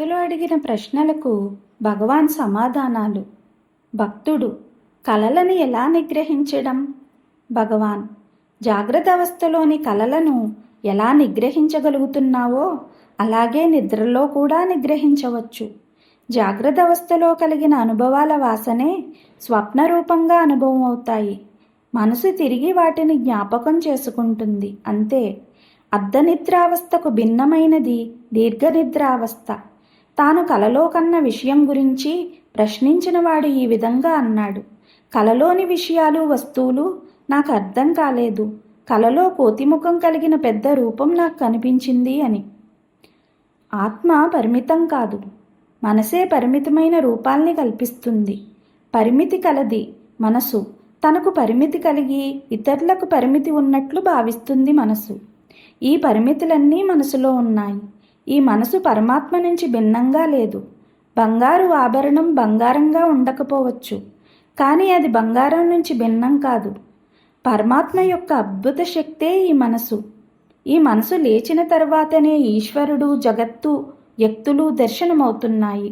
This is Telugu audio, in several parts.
భక్తులు అడిగిన ప్రశ్నలకు భగవాన్ సమాధానాలు. భక్తుడు: కలలను ఎలా నిగ్రహించడం? భగవాన్: జాగ్రత్త అవస్థలోని కలలను ఎలా నిగ్రహించగలుగుతున్నావో అలాగే నిద్రలో కూడా నిగ్రహించవచ్చు. జాగ్రత్త అవస్థలో కలిగిన అనుభవాల వాసనే స్వప్న రూపంగా అనుభవం అవుతాయి. మనసు తిరిగి వాటిని జ్ఞాపకం చేసుకుంటుంది, అంతే. అర్ధనిద్రావస్థకు భిన్నమైనది దీర్ఘనిద్రావస్థ. తాను కలలో కన్న విషయం గురించి ప్రశ్నించిన వాడు ఈ విధంగా అన్నాడు: కలలోని విషయాలు, వస్తువులు నాకు అర్థం కాలేదు. కలలో కోతిముఖం కలిగిన పెద్ద రూపం నాకు కనిపించింది అని. ఆత్మ పరిమితం కాదు, మనసే పరిమితమైన రూపాల్ని కల్పిస్తుంది. పరిమితి కలది మనసు. తనకు పరిమితి కలిగి ఇతరులకు పరిమితి ఉన్నట్లు భావిస్తుంది మనసు. ఈ పరిమితులన్నీ మనసులో ఉన్నాయి. ఈ మనసు పరమాత్మ నుంచి భిన్నంగా లేదు. బంగారు ఆభరణం బంగారంగా ఉండకపోవచ్చు, కానీ అది బంగారం నుంచి భిన్నం కాదు. పరమాత్మ యొక్క అద్భుత శక్తే ఈ మనసు. ఈ మనసు లేచిన తర్వాతనే ఈశ్వరుడు, జగత్తు, వ్యక్తులు దర్శనమవుతున్నాయి.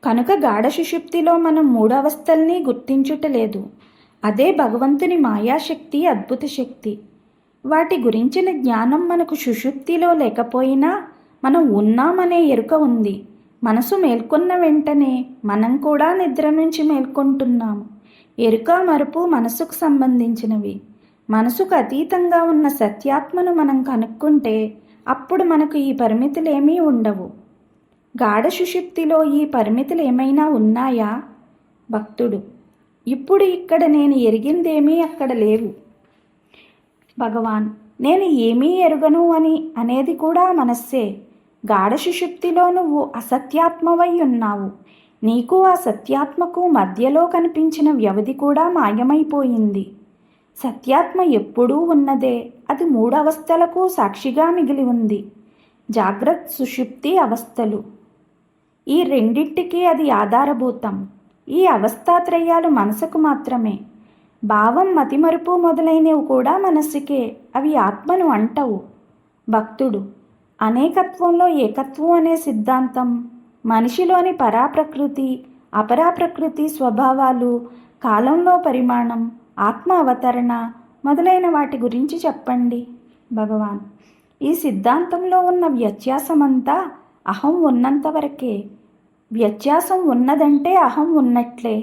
కనుక గాఢ సుషుప్తిలో మనం మూడవస్థల్ని గుర్తించుటలేదు. అదే భగవంతుని మాయాశక్తి, అద్భుత శక్తి. వాటి గురించిన జ్ఞానం మనకు సుషుప్తిలో లేకపోయినా మనం ఉన్నామనే ఎరుక ఉంది. మనసు మేల్కొన్న వెంటనే మనం కూడా నిద్ర నుంచి మేల్కొంటున్నాము. ఎరుక, మరుపు మనసుకు సంబంధించినవి. మనసుకు అతీతంగా ఉన్న సత్యాత్మను మనం కనుక్కుంటే అప్పుడు మనకు ఈ పరిమితులేమీ ఉండవు. గాఢ సుషుప్తిలో ఈ పరిమితులు ఏమైనా ఉన్నాయా? భక్తుడు: ఇప్పుడు ఇక్కడ నేను ఎరిగిందేమీ అక్కడ లేవు. భగవాన్: నేను ఏమీ ఎరుగను అని అనేది కూడా మనస్సే. గాఢ సుషుప్తిలో నువ్వు అసత్యాత్మవై ఉన్నావు. నీకు ఆ సత్యాత్మకు మధ్యలో కనిపించిన వ్యవధి కూడా మాయమైపోయింది. సత్యాత్మ ఎప్పుడూ ఉన్నదే. అది మూడవస్థలకు సాక్షిగా మిగిలి ఉంది. జాగ్రత్త, సుషుప్తి అవస్థలు, ఈ రెండింటికి అది ఆధారభూతం. ఈ అవస్థాత్రయాలు మనసుకు మాత్రమే. భావం, మతిమరుపు మొదలైనవి కూడా మనస్సుకే. అవి ఆత్మను అంటవు. భక్తుడు: అనేకత్వంలో ఏకత్వం అనే సిద్ధాంతం, మనిషిలోని పరాప్రకృతి, అపరాప్రకృతి స్వభావాలు, కాలంలో పరిమాణం, ఆత్మ అవతరణ మొదలైన వాటి గురించి చెప్పండి. భగవాన్: ఈ సిద్ధాంతంలో ఉన్న వ్యత్యాసమంతా అహం ఉన్నంతవరకే. వ్యత్యాసం ఉన్నదంటే అహం ఉన్నట్లే.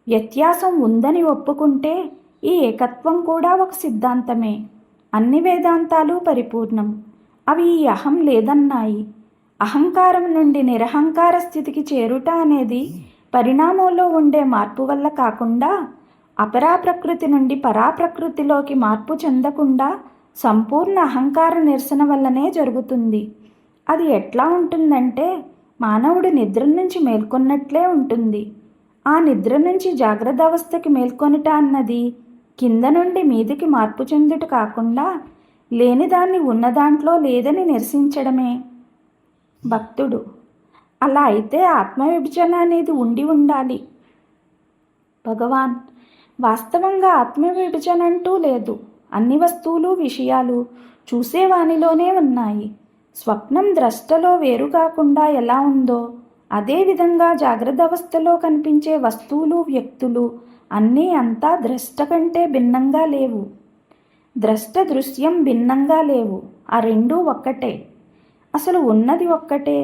వ్యత్యాసం ఉందని ఒప్పుకుంటే ఈ ఏకత్వం కూడా ఒక సిద్ధాంతమే. అన్ని వేదాంతాలు పరిపూర్ణం. అవి ఈ అహం లేదన్నాయి. అహంకారం నుండి నిరహంకార స్థితికి చేరుట అనేది పరిణామంలో ఉండే మార్పు వల్ల కాకుండా, అపరాప్రకృతి నుండి పరాప్రకృతిలోకి మార్పు చెందకుండా సంపూర్ణ అహంకార నిరసన వల్లనే జరుగుతుంది. అది ఎట్లా ఉంటుందంటే మానవుడు నిద్ర నుంచి మేల్కొన్నట్లే ఉంటుంది. ఆ నిద్ర నుంచి జాగ్రత్త అవస్థకి మేల్కొనుట అన్నది కింద నుండి మీదికి మార్పు చెందుట కాకుండా లేనిదాన్ని ఉన్నదాంట్లో లేదని నిరసించడమే. భక్తుడు: అలా అయితే ఆత్మ విభజన అనేది ఉండి ఉండాలి. భగవాన్: వాస్తవంగా ఆత్మ విభజన అంటూ లేదు. అన్ని వస్తువులు, విషయాలు చూసేవానిలోనే ఉన్నాయి. స్వప్నం ద్రష్టలో వేరు కాకుండా ఎలా ఉందో అదేవిధంగా జాగ్రత్త అవస్థలో కనిపించే వస్తువులు, వ్యక్తులు అన్నీ అంతా ద్రష్ట కంటే భిన్నంగా లేవు. ద్రష్ట, దృశ్యం భిన్నంగా లేవు. ఆ రెండూ ఒక్కటే. అసలు ఉన్నది ఒక్కటే.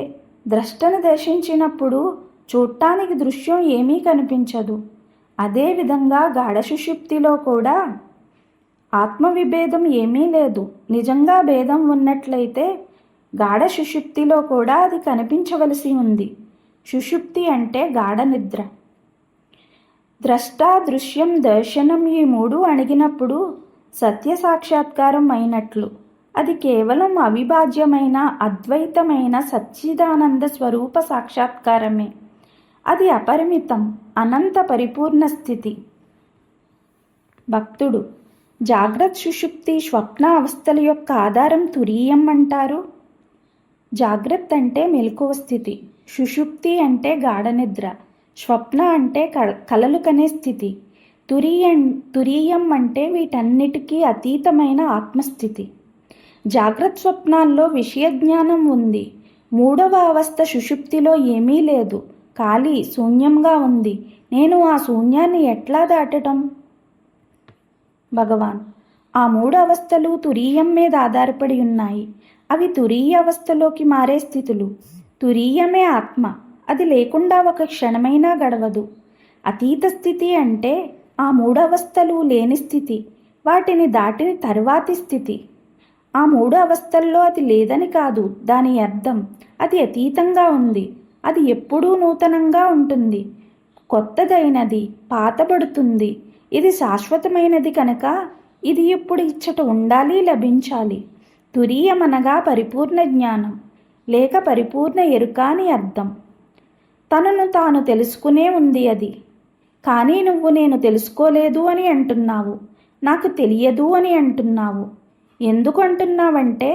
ద్రష్టను దర్శించినప్పుడు చూడటానికి దృశ్యం ఏమీ కనిపించదు. అదేవిధంగా గాఢ సుషుప్తిలో కూడా ఆత్మ విభేదం ఏమీ లేదు. నిజంగా భేదం ఉన్నట్లయితే గాఢ సుషుప్తిలో కూడా అది కనిపించవలసి ఉంది. సుషుప్తి అంటే గాఢ నిద్ర. ద్రష్ట, దృశ్యం, దర్శనం ఈ మూడు అణిగినప్పుడు సత్య సాక్షాత్కారం అయినట్లు. అది కేవలం అవిభాజ్యమైన అద్వైతమైన సచ్చిదానంద స్వరూప సాక్షాత్కారమే. అది అపరిమితం, అనంత పరిపూర్ణ స్థితి. భక్తుడు: జాగ్రత్త, సుషుప్తి, స్వప్న అవస్థల యొక్క ఆధారం తురీయం అంటారు. జాగ్రత్త అంటే మెలకువ స్థితి, సుషుప్తి అంటే గాఢనిద్ర, స్వప్న అంటే కలలు కనే స్థితి, తురీయం అంటే వీటన్నిటికీ అతీతమైన ఆత్మస్థితి. జాగ్రత్త స్వప్నాల్లో విషయ జ్ఞానం ఉంది. మూడవ అవస్థ సుషుప్తిలో ఏమీ లేదు, ఖాళీ శూన్యంగా ఉంది. నేను ఆ శూన్యాన్ని ఎట్లా దాటటం? భగవాన్: ఆ మూడు అవస్థలు తురీయం మీద ఆధారపడి ఉన్నాయి. అవి తురీయ అవస్థలోకి మారే స్థితులు. తురీయమే ఆత్మ. అది లేకుండా ఒక క్షణమైనా గడవదు. అతీత స్థితి అంటే ఆ మూడు అవస్థలు లేని స్థితి, వాటిని దాటిన తరువాతి స్థితి. ఆ మూడు అవస్థల్లో అది లేదని కాదు దాని అర్థం. అది అతీతంగా ఉంది. అది ఎప్పుడూ నూతనంగా ఉంటుంది. కొత్తదైనది పాతబడుతుంది. ఇది శాశ్వతమైనది కనుక ఇది ఇప్పుడు ఇచ్చట ఉండాలి, లభించాలి. తురీయమనగా పరిపూర్ణ జ్ఞానం లేక పరిపూర్ణ ఎరుక అని అర్థం. తనను తాను తెలుసుకునే ఉంది అది. కానీ నువ్వు నేను తెలుసుకోలేదు అని అంటున్నావు, నాకు తెలియదు అని అంటున్నావు. ఎందుకు అంటున్నావంటే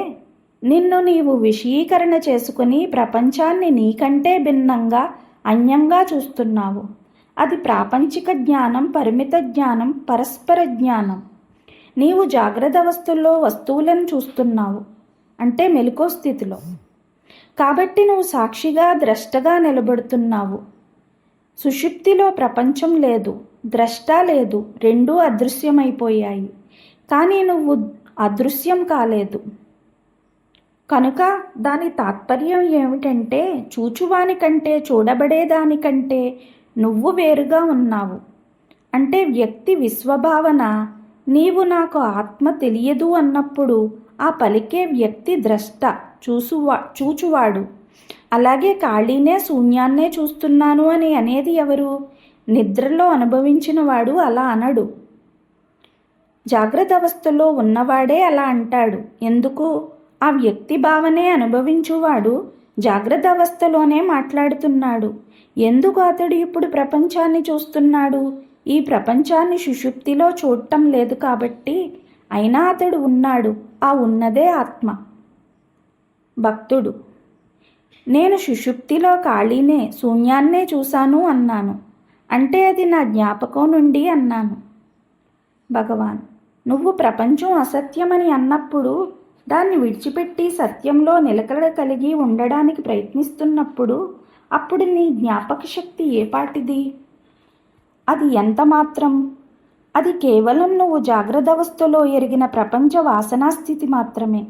నిన్ను నీవు విషయీకరణ చేసుకుని ప్రపంచాన్ని నీకంటే భిన్నంగా అన్యంగా చూస్తున్నావు. అది ప్రాపంచిక జ్ఞానం, పరిమిత జ్ఞానం, పరస్పర జ్ఞానం. నీవు జాగ్రత్త అవస్థల్లో వస్తువులను చూస్తున్నావు, అంటే మెలకువ స్థితిలో. కాబట్టి నువ్వు సాక్షిగా ద్రష్టగా నిలబడుతున్నావు. సుషుప్తిలో ప్రపంచం లేదు, ద్రష్ట లేదు, రెండూ అదృశ్యమైపోయాయి. కానీ నువ్వు అదృశ్యం కాలేదు. కనుక దాని తాత్పర్యం ఏమిటంటే చూచువాని కంటే చూడబడేదానికంటే నువ్వు వేరుగా ఉన్నావు. అంటే వ్యక్తి విశ్వభావన. నీవు నాకు ఆత్మ తెలియదు అన్నప్పుడు ఆ పలికే వ్యక్తి ద్రష్ట, చూచువాడు. అలాగే ఖాళీనే శూన్యాన్నే చూస్తున్నాను అని అనేది ఎవరు? నిద్రలో అనుభవించిన వాడు అలా అనడు. జాగ్రత్త అవస్థలో ఉన్నవాడే అలా అంటాడు. ఎందుకు? ఆ వ్యక్తి భావనే అనుభవించువాడు జాగ్రత్త అవస్థలోనే మాట్లాడుతున్నాడు. ఎందుకు అతడు ఇప్పుడు ప్రపంచాన్ని చూస్తున్నాడు? ఈ ప్రపంచాన్ని సుషుప్తిలో చూడటం లేదు కాబట్టి. అయినా అతడు ఉన్నాడు. ఆ ఉన్నదే ఆత్మ. భక్తుడు: నేను సుషుప్తిలో ఖాళీనే శూన్యాన్నే చూశాను అన్నాను. అంటే అది నా జ్ఞాపకం నుండి అన్నాను. భగవాన్: నువ్వు ప్రపంచం అసత్యమని అన్నప్పుడు, దాన్ని విడిచిపెట్టి సత్యంలో నిలకడ కలిగి ఉండడానికి ప్రయత్నిస్తున్నప్పుడు, అప్పుడు నీ జ్ఞాపక శక్తి ఏ పాటిది? అది ఎంత మాత్రం? అది కేవలం నువ్వు జాగ్రత్త అవస్థలో ఎరిగిన ప్రపంచ వాసనాస్థితి మాత్రమే.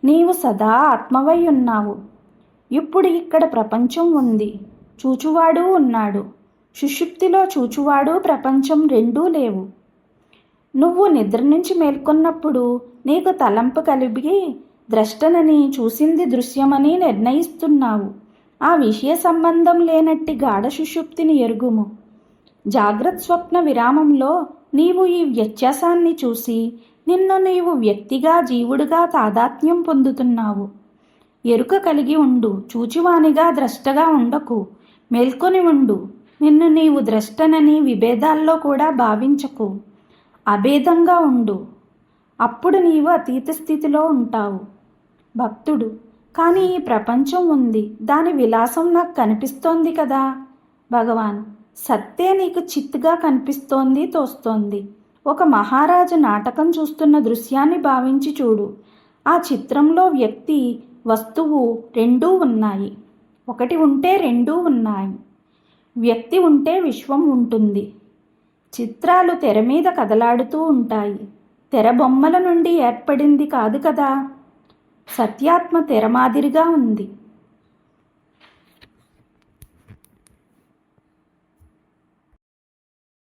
నీవు సదా ఆత్మవై ఉన్నావు. ఇప్పుడు ఇక్కడ ప్రపంచం ఉంది, చూచువాడు ఉన్నాడు. సుషుప్తిలో చూచువాడు ప్రపంచం రెండూ లేవు. నువ్వు నిద్ర నుంచి మేల్కొన్నప్పుడు నీకు తలంపు కలిగి ద్రష్టనని, చూసింది దృశ్యమని నిర్ణయిస్తున్నావు. ఆ విషయ సంబంధం లేనట్టి గాఢ సుషుప్తిని ఎరుగుము. జాగ్రత్త స్వప్న విరామంలో నీవు ఈ వ్యత్యాసాన్ని చూసి నిన్ను నీవు వ్యక్తిగా, జీవుడిగా తాదాత్మ్యం పొందుతున్నావు. ఎరుక కలిగి ఉండు. చూచివానిగా ద్రష్టగా ఉండకు. మేల్కొని ఉండు. నిన్ను నీవు ద్రష్టనని విభేదాల్లో కూడా భావించకు. అభేదంగా ఉండు. అప్పుడు నీవు అతీత స్థితిలో ఉంటావు. భక్తుడు: కానీ ఈ ప్రపంచం ఉంది, దాని విలాసం నాకు కనిపిస్తోంది కదా. భగవాన్: సత్తే నీకు చిత్తుగా కనిపిస్తోంది, తోస్తోంది. ఒక మహారాజు నాటకం చూస్తున్న దృశ్యాన్ని భావించి చూడు. ఆ చిత్రంలో వ్యక్తి, వస్తువు రెండూ ఉన్నాయి. ఒకటి ఉంటే రెండూ ఉన్నాయి. వ్యక్తి ఉంటే విశ్వం ఉంటుంది. చిత్రాలు తెర మీద కదలాడుతూ ఉంటాయి. తెర బొమ్మల నుండి ఏర్పడింది కాదు కదా. సత్యాత్మ తెర మాదిరిగా ఉంది.